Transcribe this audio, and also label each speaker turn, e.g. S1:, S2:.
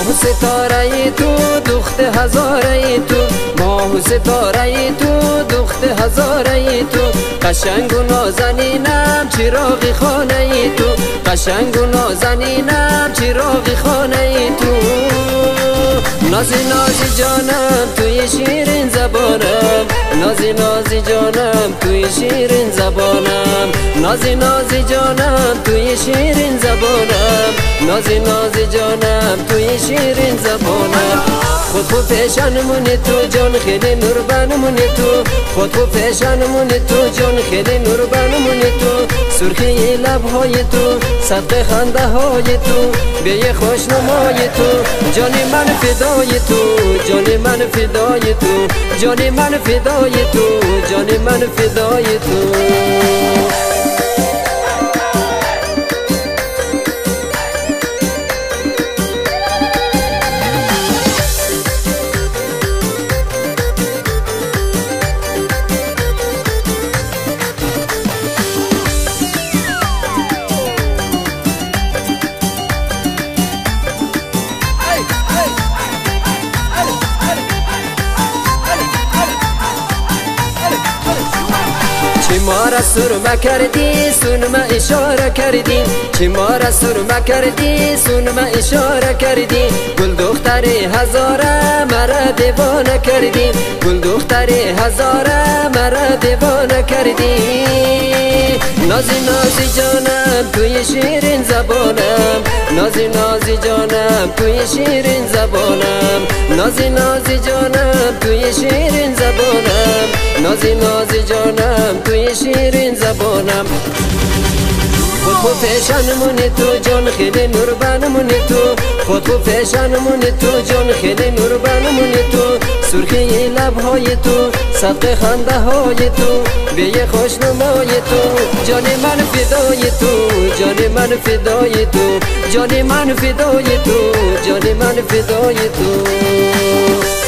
S1: و ستاره تو دخت هزاره تو، ماه و ستاره تو دخت هزاره تو، قشنگ و نازنینم چراغ خانه تو، قشنگ و نازنینم چراغ خانه تو. نازی نازی جانم توی شیرین زبانم، نازی نازی جانم توی شیرین زبانم، نازی نازی جانم توی شیرین زبانم، نازی نازی جانم توی شیرین زبانم. خود پیشانمونی تو جان خیلی نوربانمونی تو، خود پیشانمونی تو جان خیلی نوربانمونی تو، سرخی لبهای تو صدق خنده های تو، به خوشنمای تو جان من فدای تو، جان من فدای تو، جان من فدای تو، جان من فدای تو. چی ما را سرمه کردی سونما اشاره کردی، چی ما را سرمه کردی سونما اشاره کردی، گل دختر هزاره مرا دیوانه کردی، گل دختر هزاره مرا دیوانه کردی. نازی نازی جانم توی شیرین زبانم، نازی نازی جانم توی شیرین زبانم، نازی نازی جانم توی شیرین زبانم، نازی نازی جانم توی شیرین زبانم. خود پیشانمونی تو جان خیلی نوربانمونی تو، خود پیشانمونی تو جان خیلی نوربانمونی تو، سرخی لبهای تو صدق خنده های تو، به خوشنمای تو جان من فدای تو، جان من فدای تو، جان من فدای تو، جان من فدای تو.